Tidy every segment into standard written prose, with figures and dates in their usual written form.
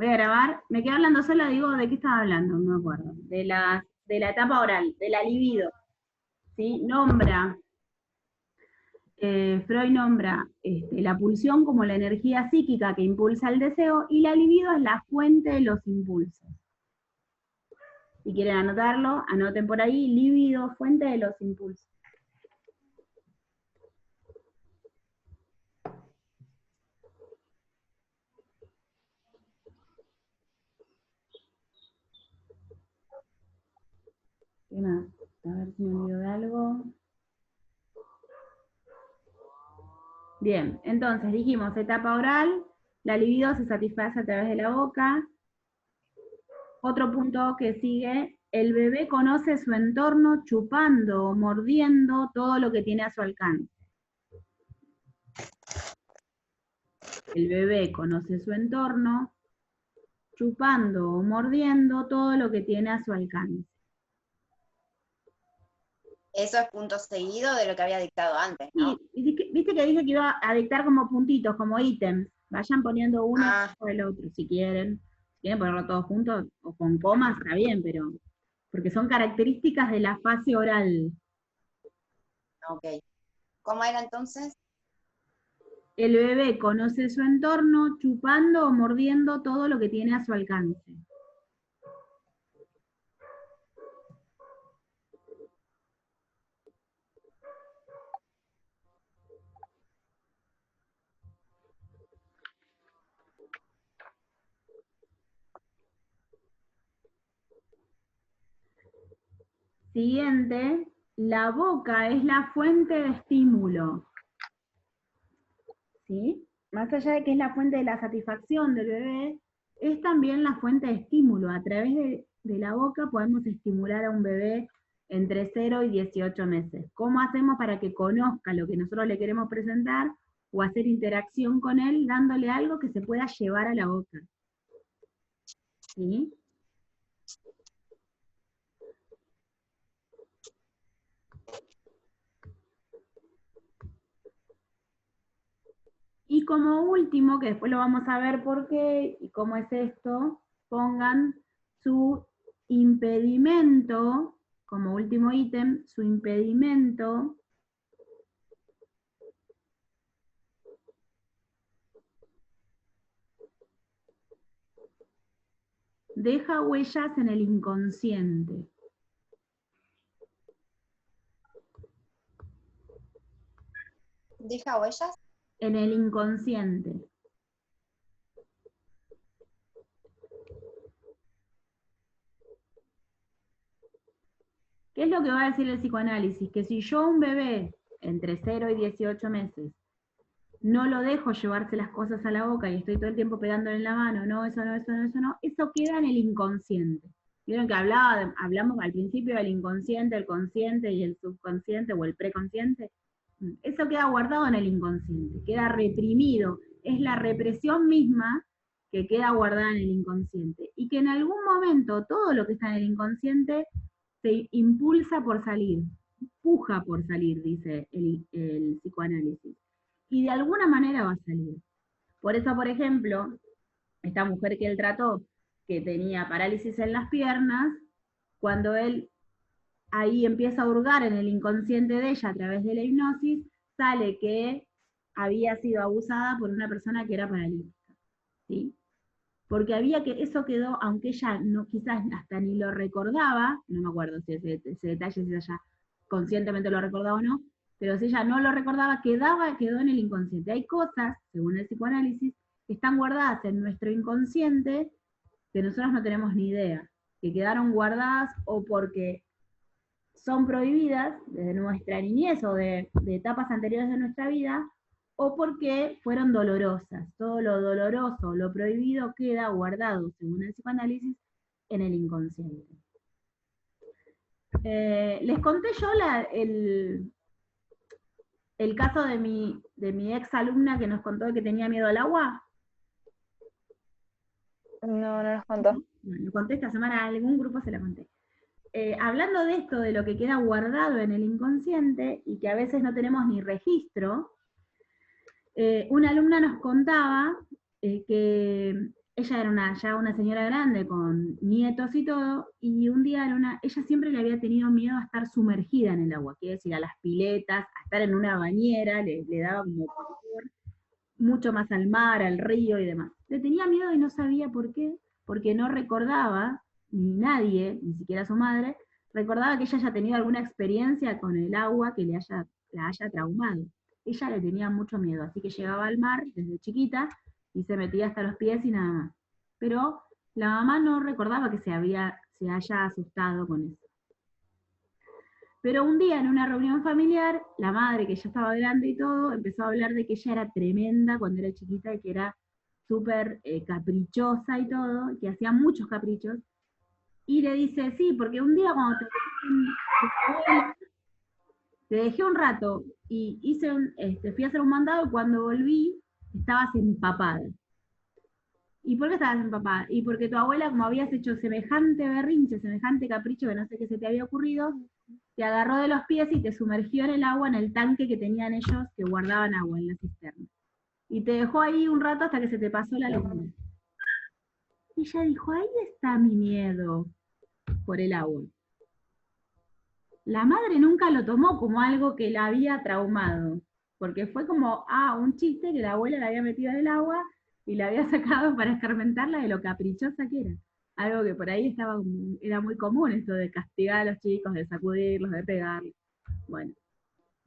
Voy a grabar. Me quedé hablando sola, digo, ¿de qué estaba hablando? No me acuerdo. De la etapa oral, de la libido. ¿Sí? Freud nombra la pulsión como la energía psíquica que impulsa el deseo y la libido es la fuente de los impulsos. Si quieren anotarlo, anoten por ahí, libido, fuente de los impulsos. ¿Qué más? A ver si me olvido de algo. Bien, entonces dijimos etapa oral, la libido se satisface a través de la boca. Otro punto que sigue, el bebé conoce su entorno chupando o mordiendo todo lo que tiene a su alcance. El bebé conoce su entorno chupando o mordiendo todo lo que tiene a su alcance. Eso es punto seguido de lo que había dictado antes, ¿no? Y viste que dije que iba a dictar como puntitos, como ítems. Vayan poniendo uno o el otro, si quieren. Si quieren ponerlo todos juntos o con comas, está bien, pero porque son características de la fase oral. Ok. ¿Cómo era entonces? El bebé conoce su entorno chupando o mordiendo todo lo que tiene a su alcance. Siguiente, la boca es la fuente de estímulo. ¿Sí? Más allá de que es la fuente de la satisfacción del bebé, es también la fuente de estímulo. A través de la boca podemos estimular a un bebé entre 0 y 18 meses. ¿Cómo hacemos para que conozca lo que nosotros le queremos presentar o hacer interacción con él dándole algo que se pueda llevar a la boca? ¿Sí? Y como último, que después lo vamos a ver por qué y cómo es esto, pongan su impedimento, como último ítem, su impedimento deja huellas en el inconsciente. ¿Deja huellas? En el inconsciente. ¿Qué es lo que va a decir el psicoanálisis? Que si yo a un bebé entre 0 y 18 meses no lo dejo llevarse las cosas a la boca y estoy todo el tiempo pegándole en la mano, no, eso no, eso no, eso no, eso queda en el inconsciente. Vieron que hablamos al principio del inconsciente, el consciente y el subconsciente o el preconsciente. Eso queda guardado en el inconsciente, queda reprimido. Es la represión misma que queda guardada en el inconsciente. Y que en algún momento todo lo que está en el inconsciente se impulsa por salir, puja por salir, dice el psicoanálisis. Y de alguna manera va a salir. Por eso, por ejemplo, esta mujer que él trató, que tenía parálisis en las piernas, cuando él ahí empieza a hurgar en el inconsciente de ella a través de la hipnosis, sale que había sido abusada por una persona que era paralítica. ¿Sí? Porque había que, eso quedó, aunque ella no, quizás hasta ni lo recordaba, no me acuerdo si ese detalle, si ella conscientemente lo recordaba o no, pero si ella no lo recordaba, quedó en el inconsciente. Hay cosas, según el psicoanálisis, que están guardadas en nuestro inconsciente que nosotros no tenemos ni idea, que quedaron guardadas o porque son prohibidas desde nuestra niñez o de etapas anteriores de nuestra vida, o porque fueron dolorosas. Todo lo doloroso, lo prohibido queda guardado, según el psicoanálisis, en el inconsciente. Les conté yo el caso de mi ex alumna que nos contó que tenía miedo al agua. No, no nos contó. Bueno, lo conté esta semana, a algún grupo se la conté. Hablando de esto, de lo que queda guardado en el inconsciente y que a veces no tenemos ni registro, una alumna nos contaba que ella era ya una señora grande con nietos y todo, y un día ella siempre le había tenido miedo a estar sumergida en el agua, quiere decir, a las piletas, a estar en una bañera, le daba como pavor, mucho más al mar, al río y demás. Le tenía miedo y no sabía por qué, porque no recordaba, ni nadie, ni siquiera su madre, recordaba que ella haya tenido alguna experiencia con el agua que la haya traumado. Ella le tenía mucho miedo, así que llegaba al mar desde chiquita y se metía hasta los pies y nada más. Pero la mamá no recordaba que se haya asustado con eso. Pero un día en una reunión familiar, la madre, que ya estaba grande y todo, empezó a hablar de que ella era tremenda cuando era chiquita y que era súper caprichosa y todo, que hacía muchos caprichos. Y le dice, sí, porque un día cuando te dejé un rato y fui a hacer un mandado y cuando volví estabas empapada. ¿Y por qué estabas empapada? Y porque tu abuela, como habías hecho semejante berrinche, semejante capricho que no sé qué se te había ocurrido, te agarró de los pies y te sumergió en el agua, en el tanque que tenían ellos que guardaban agua en la cisterna. Y te dejó ahí un rato hasta que se te pasó la locura. Y ella dijo, ahí está mi miedo por el agua. La madre nunca lo tomó como algo que la había traumado, porque fue como, un chiste que la abuela la había metido en el agua y la había sacado para escarmentarla de lo caprichosa que era. Algo que por ahí era muy común, esto de castigar a los chicos, de sacudirlos, de pegarlos. Bueno,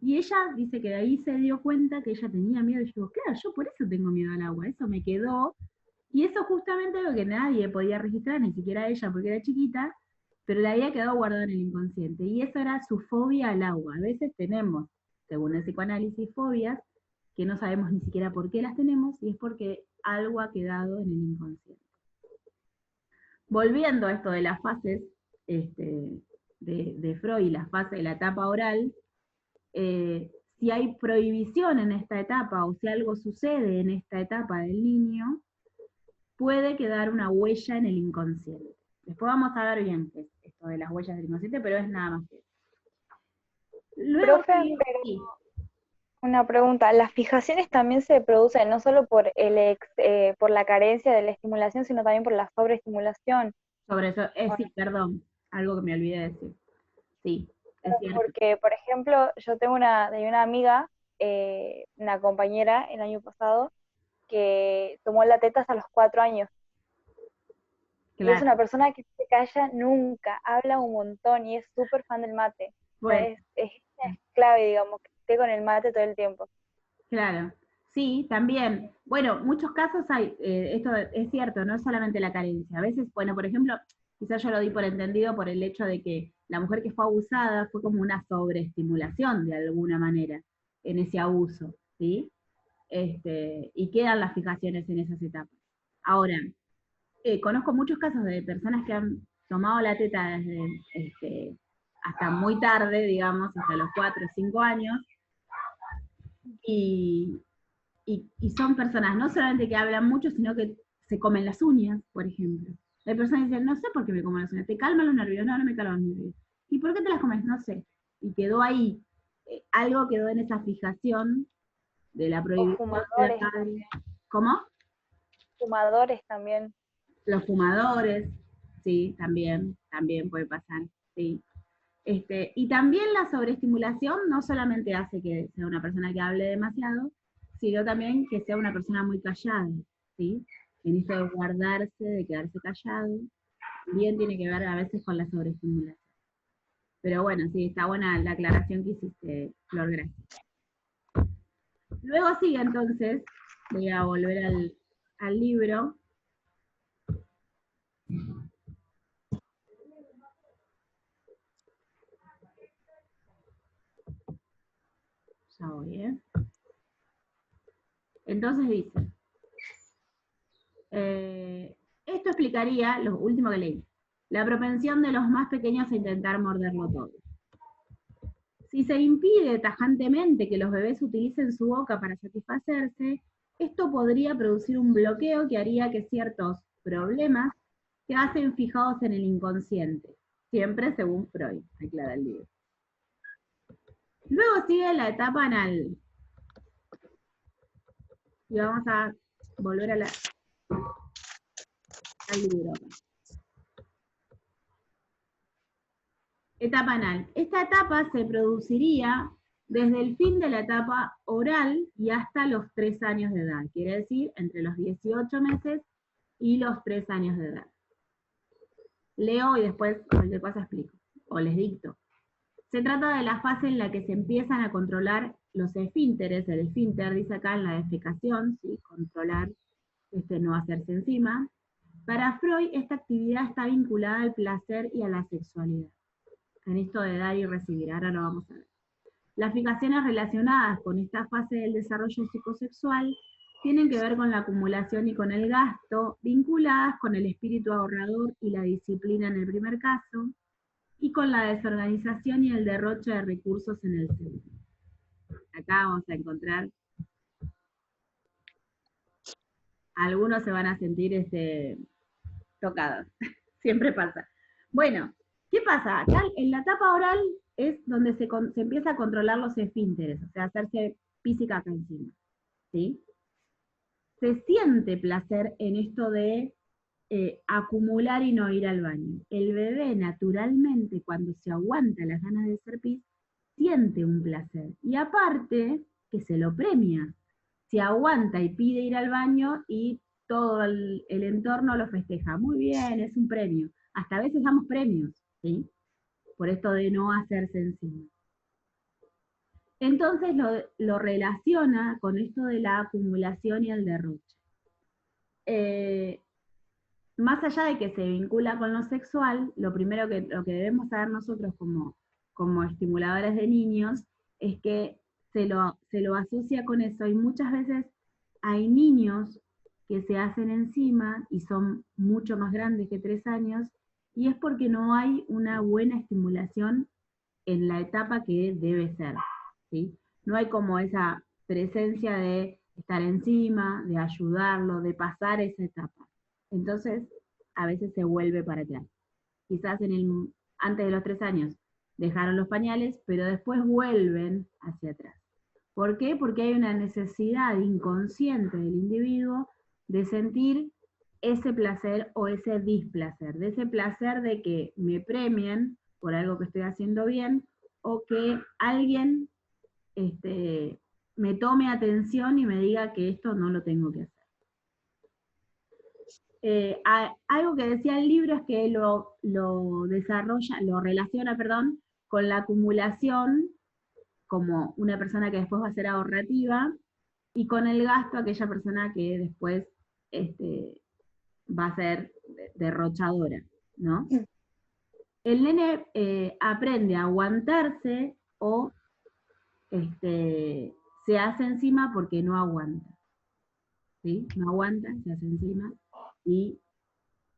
y ella dice que de ahí se dio cuenta que ella tenía miedo y dijo, claro, yo por eso tengo miedo al agua, eso me quedó. Y eso justamente lo que nadie podía registrar, ni siquiera ella porque era chiquita, pero le había quedado guardado en el inconsciente. Y eso era su fobia al agua. A veces tenemos, según el psicoanálisis, fobias que no sabemos ni siquiera por qué las tenemos y es porque algo ha quedado en el inconsciente. Volviendo a esto de las fases de Freud, la fase de la etapa oral, si hay prohibición en esta etapa o si algo sucede en esta etapa del niño, puede quedar una huella en el inconsciente. Después vamos a ver bien qué es esto de las huellas del inconsciente, pero es nada más que eso. Luego Profe, sí, pero una pregunta, ¿las fijaciones también se producen no solo por por la carencia de la estimulación, sino también por la sobreestimulación? sobre eso, sí, perdón, algo que me olvidé de decir. Sí, es cierto. Porque, por ejemplo, yo tengo tenía una amiga, una compañera el año pasado, que tomó la teta hasta los 4 años. Y es Claro. una persona que no se calla nunca, habla un montón y es súper fan del mate. O sea, Bueno, es clave, digamos, que esté con el mate todo el tiempo. claro. Sí, también. Bueno, muchos casos hay, esto es cierto, no es solamente la carencia. A veces, bueno, por ejemplo, quizás yo lo di por entendido por el hecho de que la mujer que fue abusada fue como una sobreestimulación de alguna manera en ese abuso, ¿sí? Y quedan las fijaciones en esas etapas. Ahora, conozco muchos casos de personas que han tomado la teta desde hasta muy tarde, digamos, hasta los 4 o 5 años, y, y son personas no solamente que hablan mucho, sino que se comen las uñas, por ejemplo. Hay personas que dicen, no sé por qué me como las uñas, ¿te calman los nervios? No, no me calman los nervios. ¿Y por qué te las comes? No sé. Y quedó ahí, algo quedó en esa fijación de la O prohibición de fumadores, ¿Cómo? fumadores también. Los fumadores, sí, también puede pasar, sí. Y también la sobreestimulación no solamente hace que sea una persona que hable demasiado, sino también que sea una persona muy callada, ¿sí? En esto de guardarse, de quedarse callado, también tiene que ver a veces con la sobreestimulación. Pero bueno, sí, está buena la aclaración que hiciste, Flor, gracias. Luego sigue entonces, voy a volver al libro. Ya voy, Entonces dice, esto explicaría lo último que leí, la propensión de los más pequeños a intentar morderlo todo. Si se impide tajantemente que los bebés utilicen su boca para satisfacerse, esto podría producir un bloqueo que haría que ciertos problemas quedasen fijados en el inconsciente, siempre según Freud, aclara el libro. Luego sigue la etapa anal. Y vamos a volver a la... el libro. Etapa anal. Esta etapa se produciría desde el fin de la etapa oral y hasta los 3 años de edad. Quiere decir, entre los 18 meses y los 3 años de edad. Leo y después cualquier cosa explico, o les dicto. Se trata de la fase en la que se empiezan a controlar los esfínteres. El esfínter dice acá en la defecación, ¿sí? Controlar, no hacerse encima. Para Freud, esta actividad está vinculada al placer y a la sexualidad. En esto de dar y recibir, ahora lo vamos a ver. Las fijaciones relacionadas con esta fase del desarrollo psicosexual tienen que ver con la acumulación y con el gasto, vinculadas con el espíritu ahorrador y la disciplina en el primer caso, y con la desorganización y el derroche de recursos en el segundo. Acá vamos a encontrar, algunos se van a sentir tocados, siempre pasa. Bueno, ¿qué pasa? Acá en la etapa oral es donde se empieza a controlar los esfínteres, o sea, hacerse física acá encima, ¿sí? Se siente placer en esto de acumular y no ir al baño. El bebé naturalmente, cuando se aguanta las ganas de hacer pis, siente un placer. Y aparte, que se lo premia. Se aguanta y pide ir al baño y todo el entorno lo festeja. Muy bien, es un premio. Hasta a veces damos premios, ¿sí? Por esto de no hacerse encima. Entonces lo relaciona con esto de la acumulación y el derroche. Más allá de que se vincula con lo sexual, lo primero lo que debemos saber nosotros como estimuladores de niños es que se lo asocia con eso, y muchas veces hay niños que se hacen encima y son mucho más grandes que 3 años, y es porque no hay una buena estimulación en la etapa que debe ser, ¿sí? No hay como esa presencia de estar encima, de ayudarlo, de pasar esa etapa. Entonces, a veces se vuelve para atrás. Quizás antes de los 3 años dejaron los pañales, pero después vuelven hacia atrás. ¿Por qué? Porque hay una necesidad inconsciente del individuo de sentir ese placer o ese displacer, de ese placer de que me premien por algo que estoy haciendo bien, o que alguien me tome atención y me diga que esto no lo tengo que hacer. Algo que decía el libro es que lo relaciona con la acumulación, como una persona que después va a ser ahorrativa, y con el gasto, aquella persona que después va a ser derrochadora, ¿no? El nene aprende a aguantarse o se hace encima porque no aguanta, ¿sí? No aguanta, se hace encima, y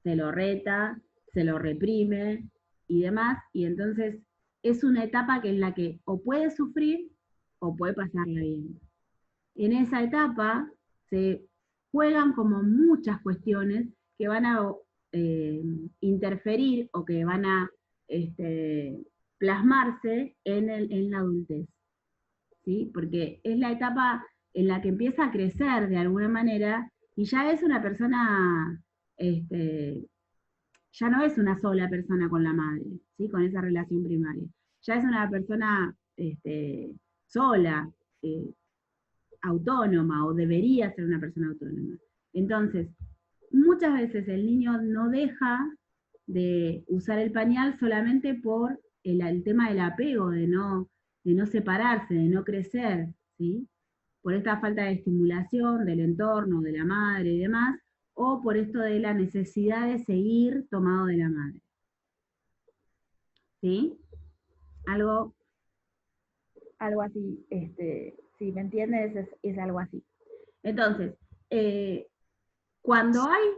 se lo reta, se lo reprime y demás, y entonces es una etapa en la que o puede sufrir o puede pasarla bien. En esa etapa se juegan como muchas cuestiones que van a interferir o que van a plasmarse en la adultez, ¿sí? Porque es la etapa en la que empieza a crecer de alguna manera y ya es una persona, ya no es una sola persona con la madre, ¿sí? Con esa relación primaria. Ya es una persona sola, autónoma, o debería ser una persona autónoma. Entonces, muchas veces el niño no deja de usar el pañal solamente por el tema del apego, de no separarse, de no crecer, ¿sí? Por esta falta de estimulación del entorno, de la madre y demás, o por esto de la necesidad de seguir tomado de la madre. ¿Sí? Algo así, si me entiendes, es algo así. Entonces, cuando hay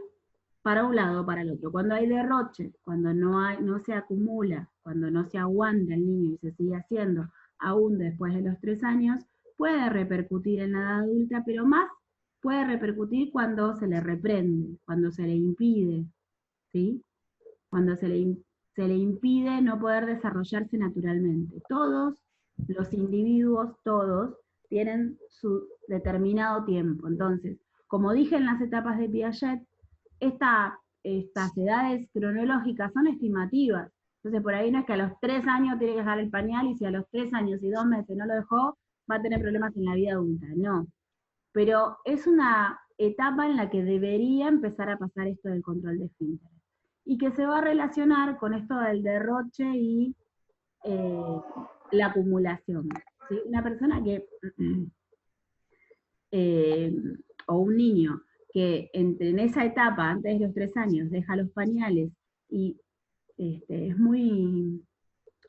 para un lado o para el otro, cuando hay derroche, cuando no se acumula, cuando no se aguanta el niño y se sigue haciendo aún después de los 3 años, puede repercutir en la edad adulta, pero más puede repercutir cuando se le reprende, cuando se le impide, ¿sí? Cuando se le impide no poder desarrollarse naturalmente. Todos los individuos, todos, tienen su determinado tiempo. Entonces, como dije en las etapas de Piaget, esta estas edades cronológicas son estimativas. Entonces, por ahí no es que a los 3 años tiene que dejar el pañal y si a los 3 años y 2 meses no lo dejó, va a tener problemas en la vida adulta. No. Pero es una etapa en la que debería empezar a pasar esto del control de esfínteres. Y que se va a relacionar con esto del derroche y la acumulación. ¿Sí? Una persona que, o un niño que en esa etapa, antes de los 3 años, deja los pañales y es muy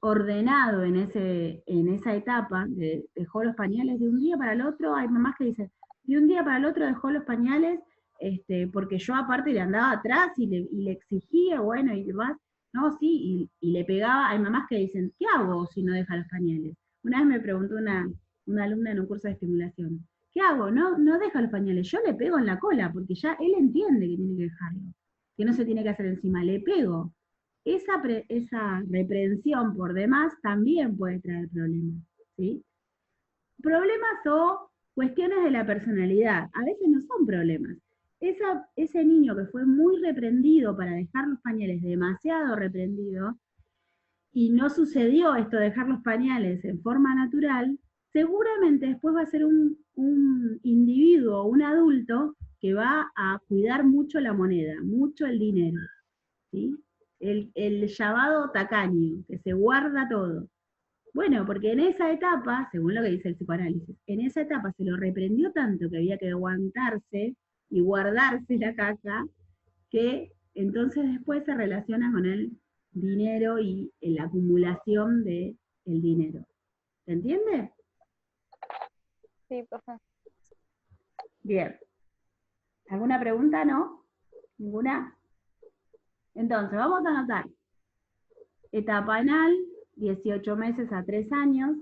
ordenado en esa etapa, dejó los pañales de un día para el otro, hay mamás que dicen, de un día para el otro dejó los pañales, porque yo aparte le andaba atrás y le exigía, bueno, y demás, no, sí, y le pegaba, hay mamás que dicen, ¿qué hago si no deja los pañales? Una vez me preguntó una alumna en un curso de estimulación, ¿qué hago? No deja los pañales, yo le pego en la cola, porque ya él entiende que tiene que dejarlo, que no se tiene que hacer encima, le pego. Esa reprensión por demás también puede traer problemas, ¿sí? Problemas o cuestiones de la personalidad, a veces no son problemas. Ese niño que fue muy reprendido para dejar los pañales, demasiado reprendido, y no sucedió esto de dejar los pañales en forma natural, seguramente después va a ser un individuo, un adulto, que va a cuidar mucho la moneda, mucho el dinero, ¿sí? El llamado tacaño, que se guarda todo. Bueno, porque en esa etapa, según lo que dice el psicoanálisis, en esa etapa se lo reprendió tanto que había que aguantarse y guardarse la caca, que entonces después se relaciona con el dinero y la acumulación del dinero. ¿Se entiende? Sí, profe. Bien. ¿Alguna pregunta? ¿No? ¿Ninguna? Entonces, vamos a anotar. Etapa anal, 18 meses a 3 años.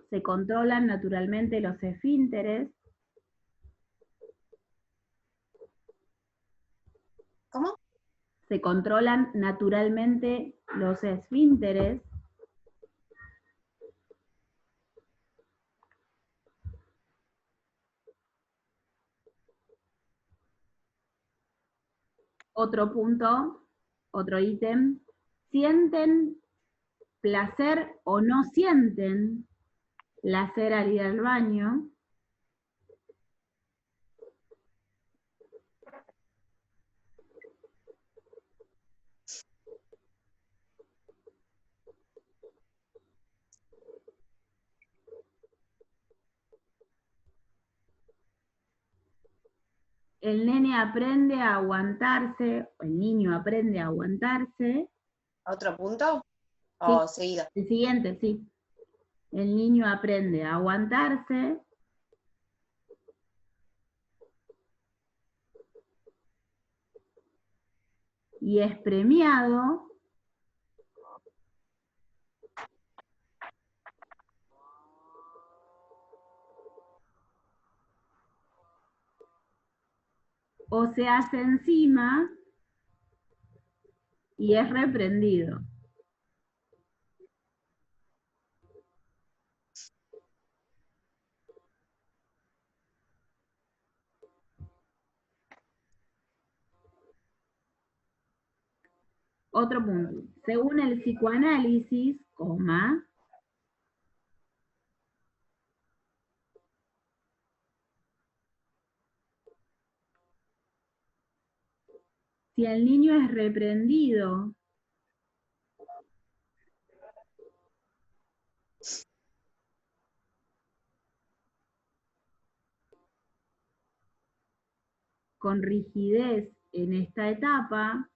Se controlan naturalmente los esfínteres. ¿Cómo? Se controlan naturalmente los esfínteres. Otro punto, otro ítem. ¿Sienten placer o no sienten placer al ir al baño? El nene aprende a aguantarse, o el niño aprende a aguantarse. ¿Otro punto? Sí, ¿O seguido? el siguiente, sí. El niño aprende a aguantarse. Y es premiado o se hace encima y es reprendido. Otro punto. Según el psicoanálisis, coma, si el niño es reprendido con rigidez en esta etapa,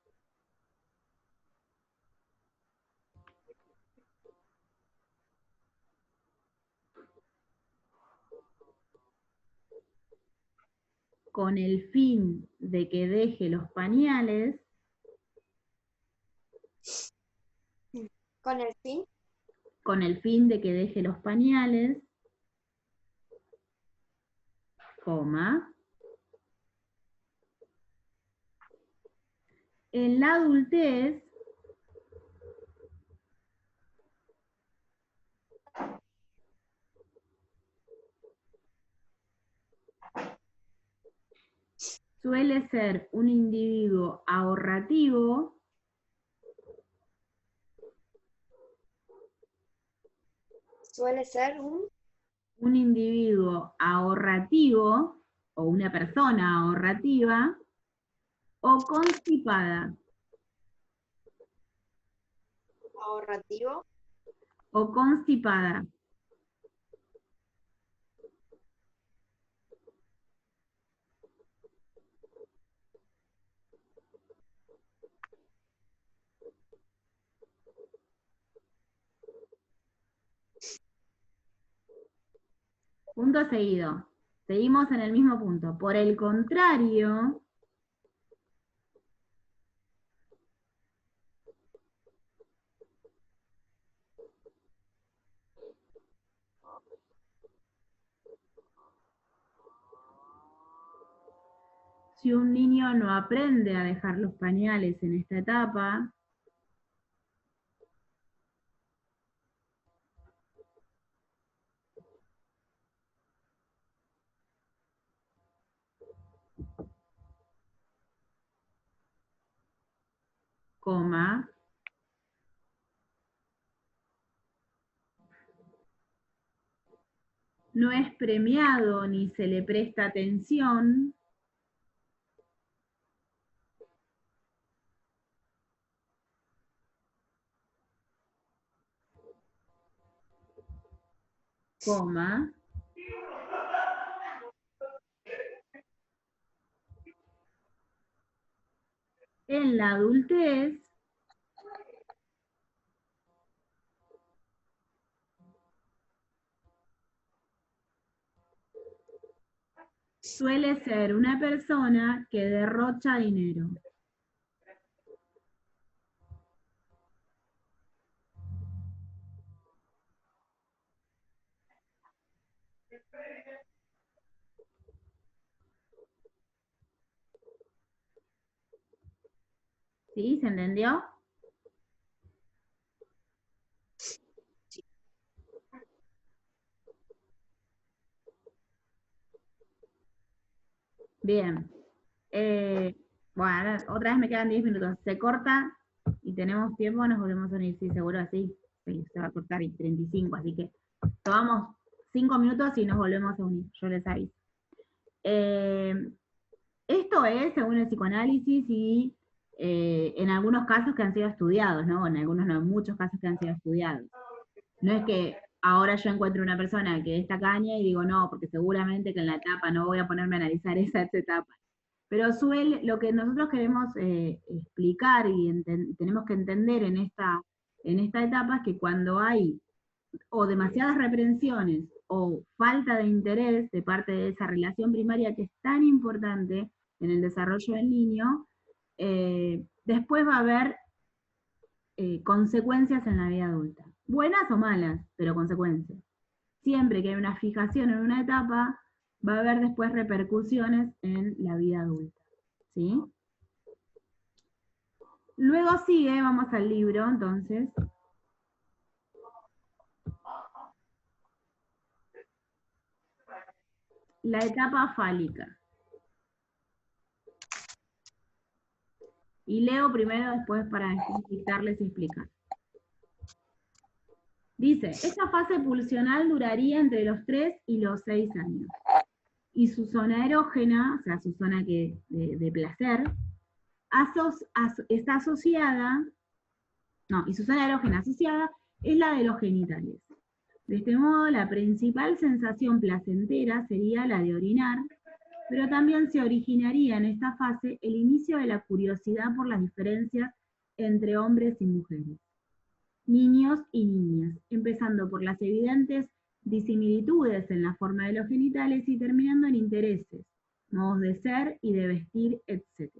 con el fin de que deje los pañales, ¿Con el fin? con el fin de que deje los pañales, coma, en la adultez Suele ser un individuo ahorrativo, Suele ser un individuo ahorrativo o una persona ahorrativa o constipada. ahorrativo. O constipada. Punto seguido. Seguimos en el mismo punto. Por el contrario, si un niño no aprende a dejar los pañales en esta etapa, coma, no es premiado ni se le presta atención, coma, en la adultez suele ser una persona que derrocha dinero. ¿Sí? ¿Se entendió? Bien. Bueno, ahora otra vez me quedan 10 minutos. Se corta y tenemos tiempo, nos volvemos a unir. Sí, seguro así. Sí, se va a cortar y 35, así que tomamos 5 minutos y nos volvemos a unir. Yo les aviso. Esto es según el psicoanálisis y en algunos casos que han sido estudiados, ¿no? En algunos no, en muchos casos que han sido estudiados. No es que ahora yo encuentro una persona que es tacaña y digo no, porque seguramente que en la etapa no voy a ponerme a analizar esa etapa. Pero lo que nosotros queremos explicar y tenemos que entender en esta etapa es que cuando hay o demasiadas reprensiones o falta de interés de parte de esa relación primaria que es tan importante en el desarrollo del niño, después va a haber consecuencias en la vida adulta. Buenas o malas, pero consecuencias. Siempre que hay una fijación en una etapa, va a haber después repercusiones en la vida adulta. ¿Sí? Luego sigue, vamos al libro, entonces. La etapa fálica. Y leo primero, después para dictarles y explicar. Dice, esta fase pulsional duraría entre los 3 y los 6 años. Y su zona erógena, o sea, su zona de placer, está asociada, y su zona erógena asociada es la de los genitales. De este modo, la principal sensación placentera sería la de orinar, pero también se originaría en esta fase el inicio de la curiosidad por las diferencias entre hombres y mujeres, niños y niñas, empezando por las evidentes disimilitudes en la forma de los genitales y terminando en intereses, modos de ser y de vestir, etc.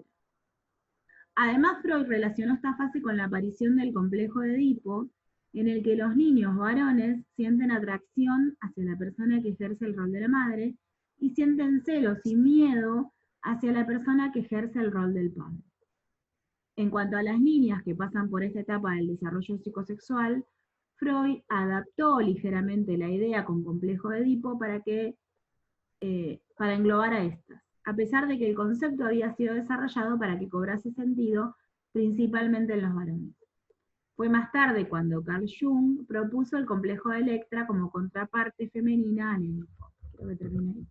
Además, Freud relacionó esta fase con la aparición del complejo de Edipo, en el que los niños varones sienten atracción hacia la persona que ejerce el rol de la madre y sienten celos y miedo hacia la persona que ejerce el rol del padre. En cuanto a las niñas que pasan por esta etapa del desarrollo psicosexual, Freud adaptó ligeramente la idea con complejo de Edipo para englobar a estas. a pesar de que el concepto había sido desarrollado para que cobrase sentido principalmente en los varones. Fue más tarde cuando Carl Jung propuso el complejo de Electra como contraparte femenina al Edipo. Creo que termina ahí.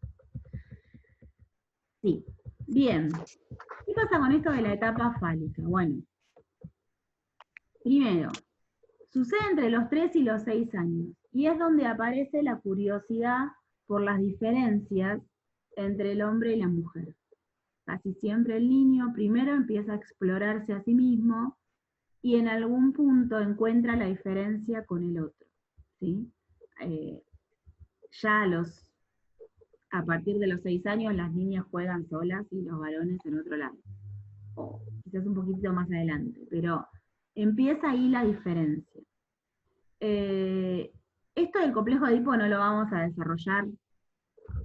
Sí, bien. ¿Qué pasa con esto de la etapa fálica? Bueno, primero, sucede entre los 3 y los 6 años, y es donde aparece la curiosidad por las diferencias entre el hombre y la mujer. Casi siempre el niño primero empieza a explorarse a sí mismo y en algún punto encuentra la diferencia con el otro, ¿sí? Ya a partir de los 6 años las niñas juegan solas y los varones en otro lado, o quizás un poquito más adelante, pero empieza ahí la diferencia. Esto del complejo de Edipo no lo vamos a desarrollar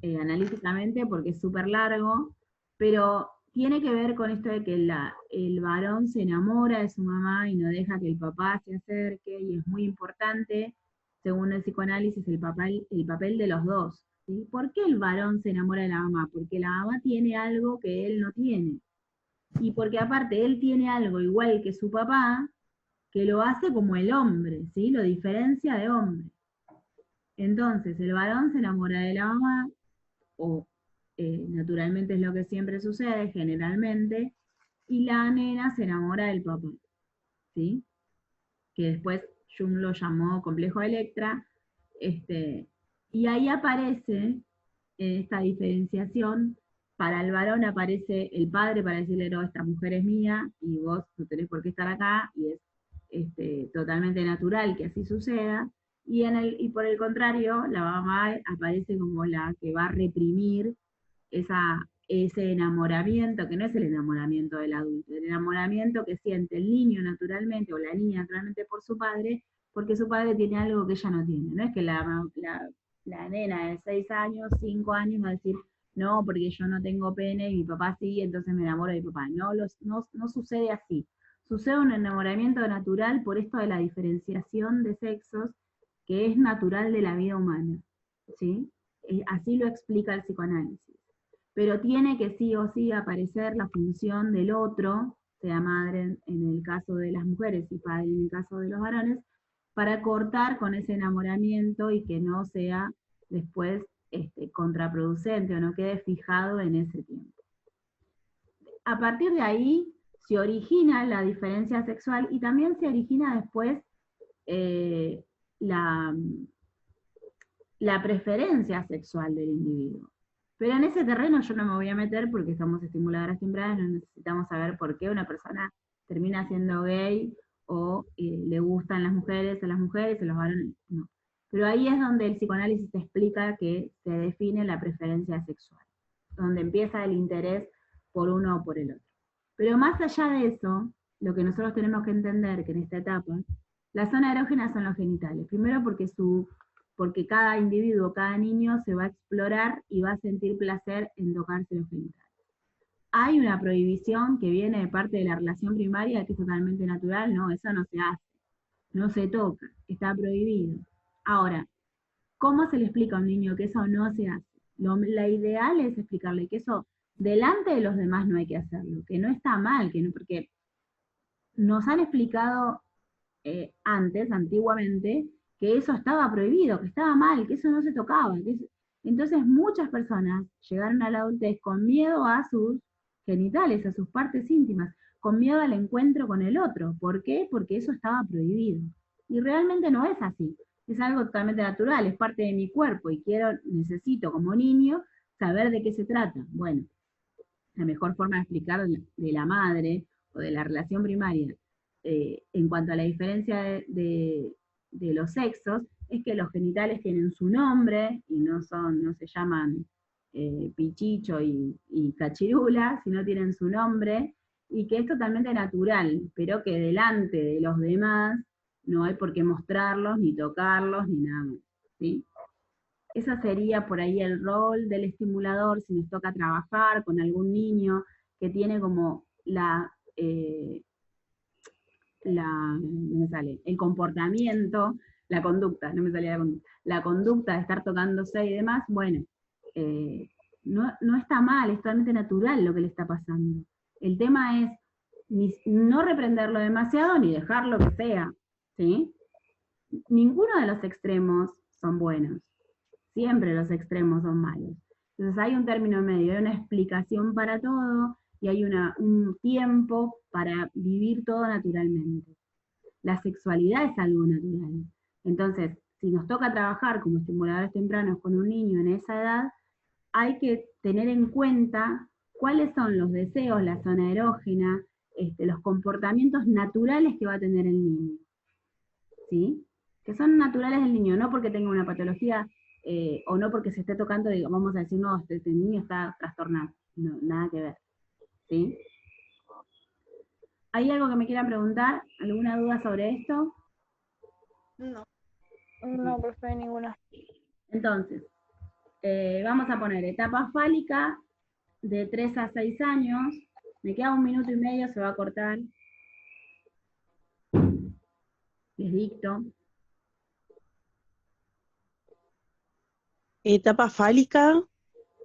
analíticamente porque es súper largo, pero tiene que ver con esto de que el varón se enamora de su mamá y no deja que el papá se acerque, y es muy importante, según el psicoanálisis, el papel de los dos. ¿Sí? ¿Por qué el varón se enamora de la mamá? Porque la mamá tiene algo que él no tiene. Y porque aparte él tiene algo igual que su papá, que lo hace como el hombre, ¿sí? Lo diferencia de hombre. Entonces, el varón se enamora de la mamá, o naturalmente es lo que siempre sucede, generalmente, y la nena se enamora del papá, ¿sí? Que después Jung lo llamó complejo de Electra, y ahí aparece esta diferenciación. Para el varón aparece el padre para decirle, no, esta mujer es mía, y vos no tenés por qué estar acá, y es totalmente natural que así suceda, y por el contrario, la mamá aparece como la que va a reprimir ese enamoramiento, que no es el enamoramiento del adulto, el enamoramiento que siente el niño naturalmente, o la niña naturalmente por su padre, porque su padre tiene algo que ella no tiene. No es que la nena de 6 años, 5 años va a decir, no, porque yo no tengo pene y mi papá sí, entonces me enamoro de mi papá. No sucede así. Sucede un enamoramiento natural por esto de la diferenciación de sexos, que es natural de la vida humana, ¿sí? Así lo explica el psicoanálisis. Pero tiene que sí o sí aparecer la función del otro, sea madre en el caso de las mujeres y padre en el caso de los varones, para cortar con ese enamoramiento y que no sea después contraproducente o no quede fijado en ese tiempo. A partir de ahí se origina la diferencia sexual y también se origina después la preferencia sexual del individuo. Pero en ese terreno yo no me voy a meter porque somos estimuladoras tempranas, no necesitamos saber por qué una persona termina siendo gay o le gustan las mujeres, o los varones, no. Pero ahí es donde el psicoanálisis te explica que se define la preferencia sexual, donde empieza el interés por uno o por el otro. Pero más allá de eso, lo que nosotros tenemos que entender que en esta etapa, la zona erógena son los genitales. Primero porque cada individuo, cada niño se va a explorar y va a sentir placer en tocarse los genitales. Hay una prohibición que viene de parte de la relación primaria, que es totalmente natural, no, eso no se hace, no se toca, está prohibido. Ahora, ¿cómo se le explica a un niño que eso no se hace? La ideal es explicarle que eso delante de los demás no hay que hacerlo, que no está mal, porque nos han explicado antiguamente, que eso estaba prohibido, que estaba mal, que eso no se tocaba. Entonces muchas personas llegaron a la adultez con miedo a sus genitales, a sus partes íntimas, con miedo al encuentro con el otro. ¿Por qué? Porque eso estaba prohibido. Y realmente no es así. Es algo totalmente natural, es parte de mi cuerpo y necesito como niño saber de qué se trata. Bueno, la mejor forma de explicar de la madre o de la relación primaria en cuanto a la diferencia de los sexos, es que los genitales tienen su nombre y no se llaman pichicho y cachirula, sino tienen su nombre, y que es totalmente natural, pero que delante de los demás no hay por qué mostrarlos, ni tocarlos, ni nada, ¿sí? Ese sería por ahí el rol del estimulador, si nos toca trabajar con algún niño que tiene como no me sale, el comportamiento, la conducta de estar tocándose y demás. Bueno, no está mal, es totalmente natural lo que le está pasando. El tema es no reprenderlo demasiado ni dejarlo que sea, ¿sí? Ninguno de los extremos son buenos. Siempre los extremos son malos. Entonces hay un término medio, hay una explicación para todo y hay un tiempo para vivir todo naturalmente. La sexualidad es algo natural. Entonces, si nos toca trabajar como estimuladores tempranos con un niño en esa edad, hay que tener en cuenta cuáles son los deseos, la zona erógena, los comportamientos naturales que va a tener el niño. ¿Sí? Que son naturales del niño, no porque tenga una patología o no porque se esté tocando, digo, vamos a decir, no, este niño está trastornado. No, nada que ver. ¿Sí? ¿Hay algo que me quieran preguntar? ¿Alguna duda sobre esto? No. No, profe, ninguna. Entonces, vamos a poner etapa fálica de 3 a 6 años. Me queda 1 minuto y medio, se va a cortar. Les dicto. Etapa fálica.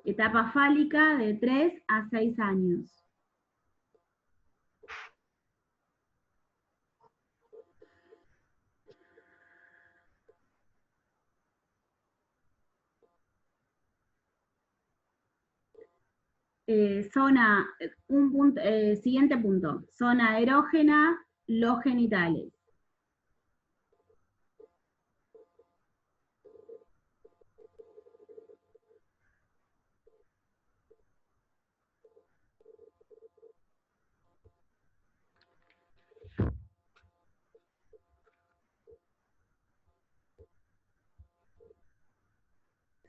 Etapa fálica de 3 a 6 años. Siguiente punto, zona erógena, los genitales.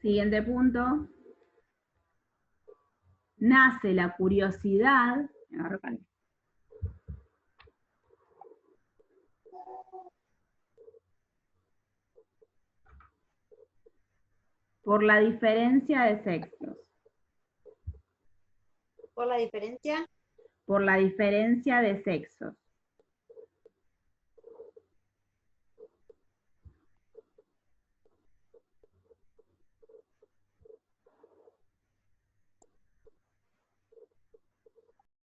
Siguiente punto, nace la curiosidad, por la diferencia de sexos. ¿Por la diferencia? Por la diferencia de sexos.